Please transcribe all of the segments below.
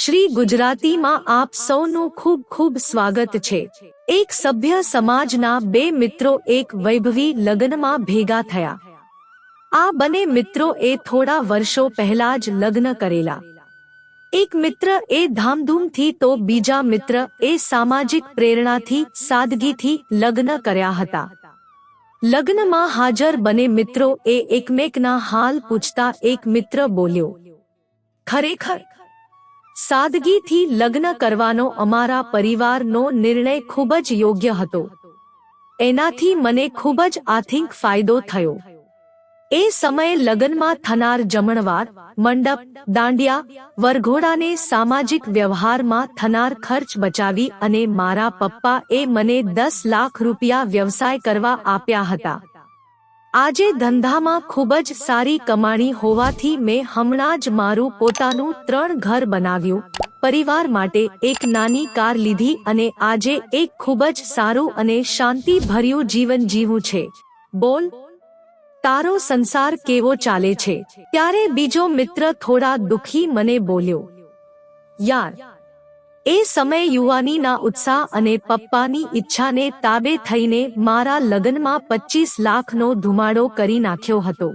શ્રી ગુજરાતીમાં આપ સૌનું ખૂબ ખૂબ સ્વાગત છે। એક સભ્ય સમાજના બે મિત્રો એક વૈભવી લગ્નમાં ભેગા થયા। આ બંને મિત્રોએ થોડા વર્ષો પહેલા જ લગ્ન કરેલા। એક મિત્ર એ ધામધૂમથી તો બીજા મિત્ર એ સામાજિક પ્રેરણાથી સાદગીથી લગ્ન કર્યા હતા। લગ્નમાં હાજર બંને મિત્રો એ એકમેકના હાલ પૂછતા એક મિત્ર બોલ્યો, ખરેખર સાદગીથી લગ્ન કરવાનો અમારા પરિવારનો નિર્ણય ખૂબ જ યોગ્ય હતો। એનાથી મને ખૂબ જ આર્થિક ફાયદો થયો। એ સમયે લગ્નમાં થનાર જમણવાર, મંડપ, દાંડિયા, વરઘોડાને સામાજિક વ્યવહારમાં થનાર ખર્ચ બચાવી અને મારા પપ્પાએ મને 10 લાખ રૂપિયા વ્યવસાય કરવા આપ્યા હતા। આજે ધંધામાં ખૂબ જ સારી કમાણી હોવાથી મેં હમણાં જ મારું પોતાનું 3 ઘર બનાવ્યું, પરિવાર માટે એક નાની કાર લીધી અને આજે એક ખૂબ જ સારું અને શાંતિભર્યું જીવન જીવું છે। બોલ, તારો સંસાર કેવો ચાલે છે? ત્યારે બીજો મિત્ર થોડા દુઃખી મને બોલ્યો, યાર, એ સમય યુવાનીના ઉત્સાહ અને પપ્પાની ઈચ્છાને તાબે થઈને મારા લગ્નમાં 25 લાખનો ધુમાડો કરી નાખ્યો હતો।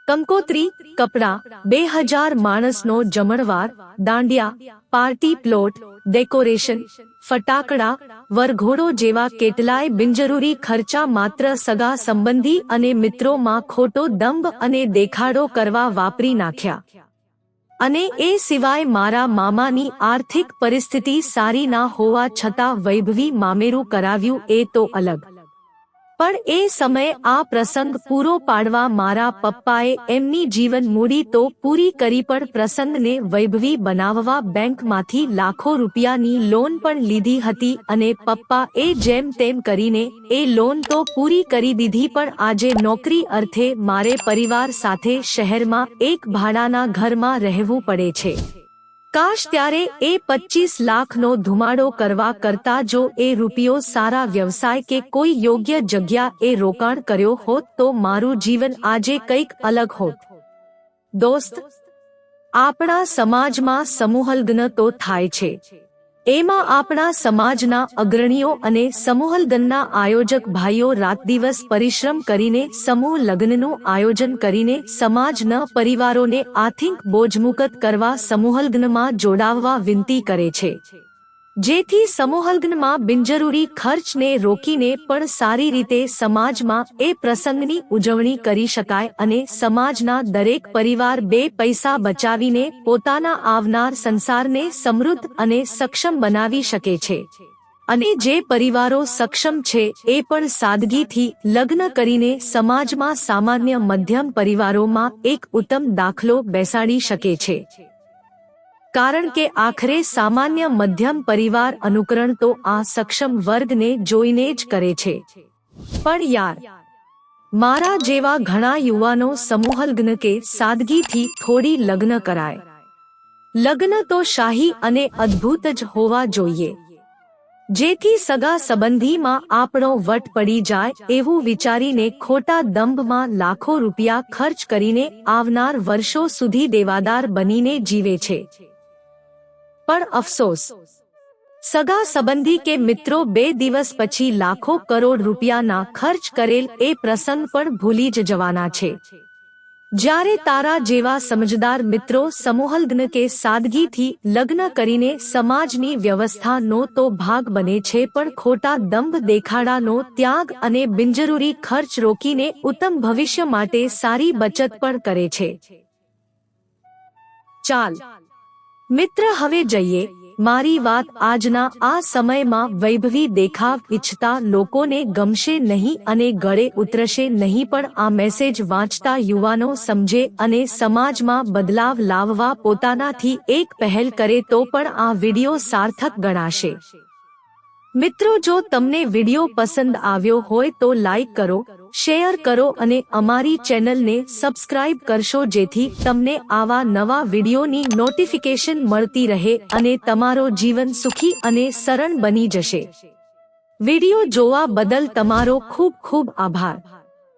કંકોત્રી, કપડાં, 2000 માણસનો જમણવાર, દાંડિયા, પાર્ટી પ્લોટ, ડેકોરેશન, ફટાકડા, વરઘોડો જેવા કેટલાય બિનજરૂરી ખર્ચા માત્ર સગા સંબંધી અને મિત્રોમાં ખોટો દંભ અને દેખાડો કરવા વાપરી નાખ્યા। અને એ સિવાય મારા મામાની આર્થિક પરિસ્થિતિ સારી ના હોવા છતાં વૈભવી મામેરું કરાવ્યું એ તો અલગ, પણ એ સમયે આ પ્રસંગ પૂરો પાડવા મારા પપ્પાએ એમની જીવન મૂડી તો પૂરી કરી પણ પ્રસંગને વૈભવી બનાવવા બેંકમાંથી લાખો રૂપિયાની લોન પણ લીધી હતી અને પપ્પાએ જેમ તેમ કરીને એ લોન તો પૂરી કરી દીધી, પણ આજે નોકરી અર્થે મારે પરિવાર સાથે શહેરમાં એક ભાડાના ઘરમાં રહેવું પડે છે। કાશ ત્યારે એ 25 લાખનો ધુમાડો કરવા કરતા જો એ રૂપિયો સારા વ્યવસાય કે કોઈ યોગ્ય જગ્યાએ રોકાણ કર્યો હોત તો મારું જીવન આજે કંઈક અલગ હોત। દોસ્ત, આપણા સમાજમાં સમૂહલગ્ન તો થાય છે, એમાં આપણા સમાજના અગ્રણીઓ અને સમૂહલગ્નના આયોજક ભાઈઓ રાત દિવસ પરિશ્રમ કરીને સમૂહ લગ્નનું આયોજન કરીને સમાજના પરિવારોને આર્થિક બોજમુક્ત કરવા સમૂહલગ્નમાં જોડાવવા વિનંતી કરે છે, જેથી સમૂહલગ્નમાં બિનજરૂરી ખર્ચને રોકીને પણ સારી રીતે સમાજમાં એ પ્રસંગની ઉજવણી કરી શકાય અને સમાજના દરેક પરિવાર 2 પૈસા બચાવીને પોતાના આવનાર સંસારને સમૃદ્ધ અને સક્ષમ બનાવી શકે છે। અને જે પરિવારો સક્ષમ છે એ પણ સાદગીથી લગ્ન કરીને સમાજમાં સામાન્ય મધ્યમ પરિવારોમાં એક ઉત્તમ દાખલો બેસાડી શકે છે, કારણ કે આખરે સામાન્ય મધ્યમ પરિવાર અનુકરણ તો આ સક્ષમ વર્ગને જોઈને જ કરે છે। પણ યાર, મારા જેવા ઘણા યુવાનો સમૂહલગ્ન કે સાદગીથી થોડી લગ્ન કરાય। લગ્ન તો શાહી અને અદ્ભુત જ હોવા જોઈએ, જેથી સગા સંબંધીમાં આપણો વટ પડી જાય એવું વિચારીને ખોટા દંભમાં લાખો રૂપિયા ખર્ચ કરીને આવનાર વર્ષો સુધી દેવાદાર બનીને જીવે છે। પણ અફસોસ, સગા સંબંધી કે મિત્રો 2 દિવસ પછી લાખો કરોડ રૂપિયાના ખર્ચ કરેલ એ પ્રસંગ પણ ભૂલી જ જવાના છે। જ્યારે તારા જેવા સમજદાર મિત્રો સમૂહલગ્ન કે સાદગીથી લગ્ન કરીને સમાજની વ્યવસ્થાનો તો ભાગ બને છે, પણ ખોટા દંભ દેખાડાનો ત્યાગ અને બિનજરૂરી ખર્ચ રોકીને ઉત્તમ ભવિષ્ય માટે સારી બચત પણ કરે છે। ચાલ મિત્ર, હવે જઈએ। મારી વાત આજના આ સમયમાં વૈભવી દેખાવ ઈચ્છતા લોકોને ગમશે નહીં અને ગળે ઉતરશે નહીં, પણ આ મેસેજ વાંચતા યુવાનો સમજે અને સમાજમાં બદલાવ લાવવા પોતાનાથી એક પહેલ કરે તો પણ આ વિડિયો સાર્થક ગણાશે। મિત્રો, જો તમને વિડિયો પસંદ આવ્યો હોય તો લાઈક કરો, શેર કરો અને અમારી ચેનલને સબસ્ક્રાઇબ કરશો, જેથી તમને આવા નવા વિડિયોની નોટિફિકેશન મળતી રહે અને તમારો જીવન સુખી અને સરળ બની જશે। વિડિયો જોવા બદલ તમારો ખૂબ ખૂબ આભાર।